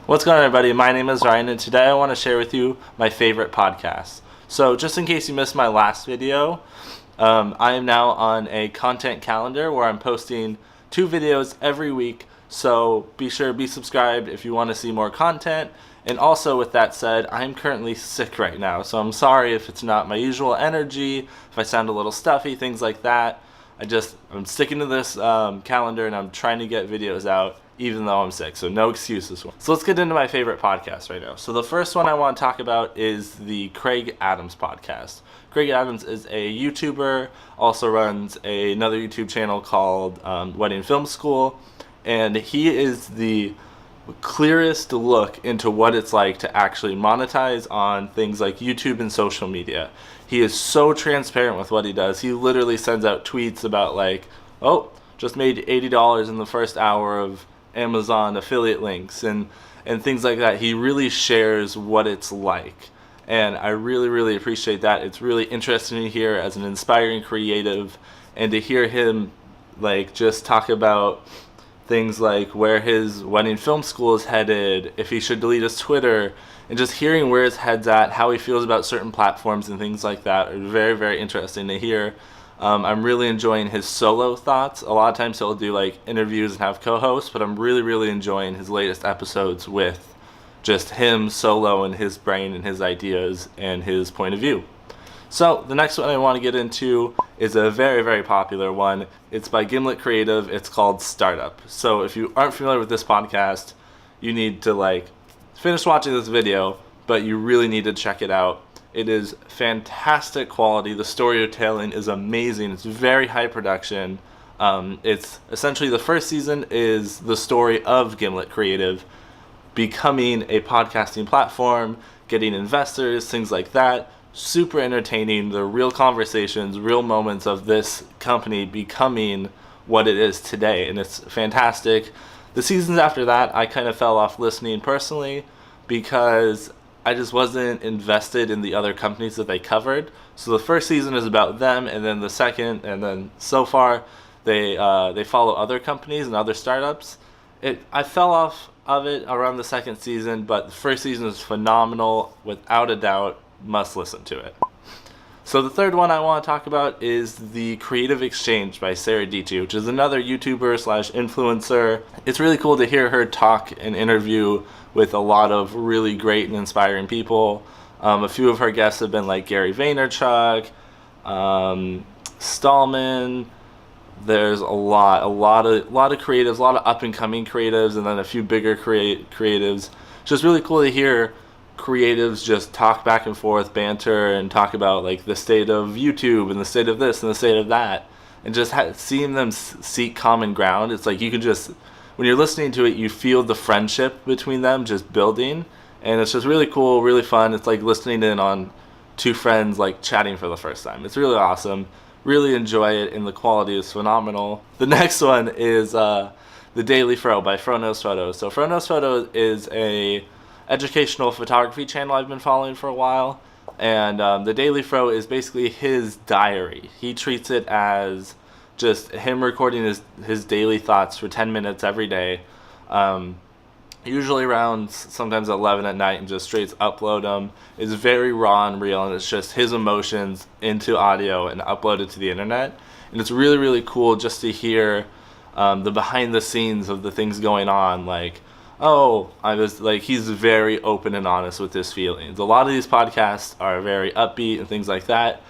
What's going on, everybody? My name is Ryan, and today I want to share with you my favorite podcasts. So just in case you missed my last video, I am now on a content calendar where I'm posting 2 videos every week. So be sure to be subscribed if you want to see more content. And also, with that said, I'm currently sick right now, so I'm sorry if it's not my usual energy, if I sound a little stuffy, things like that. I'm sticking to this calendar, and I'm trying to get videos out even though I'm sick, so no excuses. So let's get into my favorite podcast right now. So the first one I want to talk about is the KRAIG Adams podcast. KRAIG Adams is a YouTuber, also runs another YouTube channel called Wedding Film School, and he is the clearest look into what it's like to actually monetize on things like YouTube and social media. He is so transparent with what he does. He literally sends out tweets about like, oh, just made $80 in the first hour of Amazon affiliate links and things like that. He really shares what it's like, and I really appreciate that. It's really interesting to hear as an inspiring creative, and to hear him like just talk about things like where his wedding film school is headed, if he should delete his Twitter, and just hearing where his head's at, how he feels about certain platforms and things like that are very interesting to hear. I'm really enjoying his solo thoughts. A lot of times he'll do like interviews and have co-hosts, but I'm really enjoying his latest episodes with just him solo and his brain and his ideas and his point of view. So the next one I want to get into is a very popular one. It's by Gimlet Creative. It's called Startup. So if you aren't familiar with this podcast, you need to like finish watching this video, but you really need to check it out. It is fantastic quality. The storytelling is amazing. It's very high production. It's essentially, the first season is the story of Gimlet Creative becoming a podcasting platform, getting investors, things like that. Super entertaining. The real conversations, real moments of this company becoming what it is today, and it's fantastic. The seasons after that, I kind of fell off listening personally because I just wasn't invested in the other companies that they covered. So the first season is about them, and then the second, and then so far they follow other companies and other startups. I fell off of it around the second season, but the first season is phenomenal, without a doubt. Must listen to it. So the third one I want to talk about is the Creative Exchange by Sarah Dietschy, which is another YouTuber / influencer. It's really cool to hear her talk and interview with a lot of really great and inspiring people. A few of her guests have been like Gary Vaynerchuk, Stallman. There's a lot of creatives, a lot of up and coming creatives, and then a few bigger creatives. It's just really cool to hear creatives just talk back and forth, banter, and talk about like the state of YouTube and the state of this and the state of that, and just seeing them seek common ground. It's like you can just, when you're listening to it, you feel the friendship between them just building, and it's just really cool, really fun. It's like listening in on 2 friends like chatting for the first time. It's really awesome. Really enjoy it, and the quality is phenomenal. The next one is The Daily Fro by Fro Knows Photos. So Fro Knows Photos is a educational photography channel I've been following for a while, and The Daily Fro is basically his diary. He treats it as just him recording his daily thoughts for 10 minutes every day, usually around sometimes 11 at night, and just straight upload them. It's very raw and real, and it's just his emotions into audio and uploaded to the internet, and it's really cool just to hear the behind the scenes of the things going on. Like, oh, he's very open and honest with his feelings. A lot of these podcasts are very upbeat and things like that.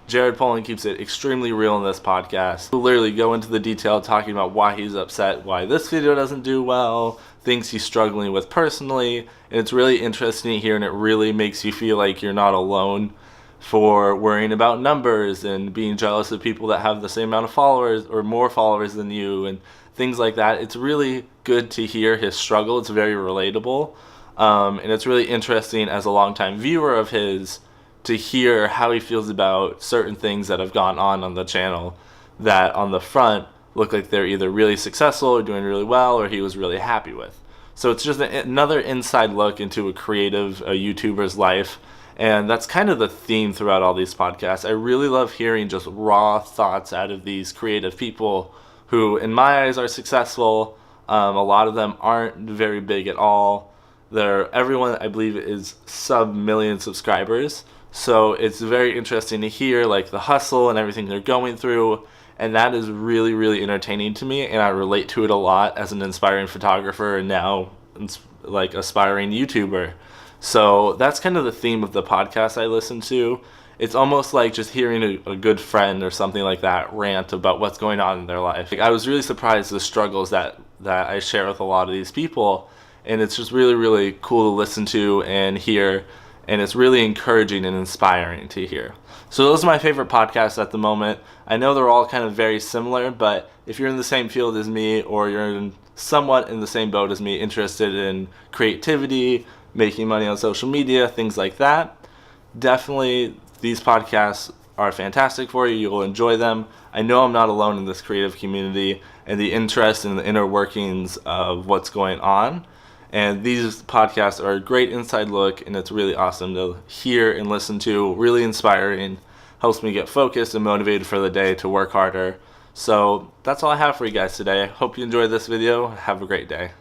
Jared Polin keeps it extremely real in this podcast. He'll literally go into the detail talking about why he's upset, why this video doesn't do well, things he's struggling with personally, and it's really interesting to hear, and it really makes you feel like you're not alone for worrying about numbers and being jealous of people that have the same amount of followers or more followers than you, and things like that. It's really good to hear his struggle. It's very relatable, and it's really interesting as a longtime viewer of his to hear how he feels about certain things that have gone on the channel that on the front look like they're either really successful or doing really well, or he was really happy with. So it's just another inside look into a YouTuber's life, and that's kind of the theme throughout all these podcasts. I really love hearing just raw thoughts out of these creative people who, in my eyes, are successful. A lot of them aren't very big at all. Everyone, I believe, is sub-million subscribers. So it's very interesting to hear like the hustle and everything they're going through. And that is really, really entertaining to me. And I relate to it a lot as an inspiring photographer and now like aspiring YouTuber. So that's kind of the theme of the podcast I listen to. It's almost like just hearing a good friend or something like that rant about what's going on in their life. Like, I was really surprised at the struggles that I share with a lot of these people. And it's just really, really cool to listen to and hear. And it's really encouraging and inspiring to hear. So those are my favorite podcasts at the moment. I know they're all kind of very similar, but if you're in the same field as me or you're somewhat in the same boat as me, interested in creativity, making money on social media, things like that, definitely these podcasts are fantastic for you. You'll enjoy them. I know I'm not alone in this creative community and the interest in the inner workings of what's going on. And these podcasts are a great inside look, and it's really awesome to hear and listen to. Really inspiring. Helps me get focused and motivated for the day to work harder. So that's all I have for you guys today. Hope you enjoyed this video. Have a great day.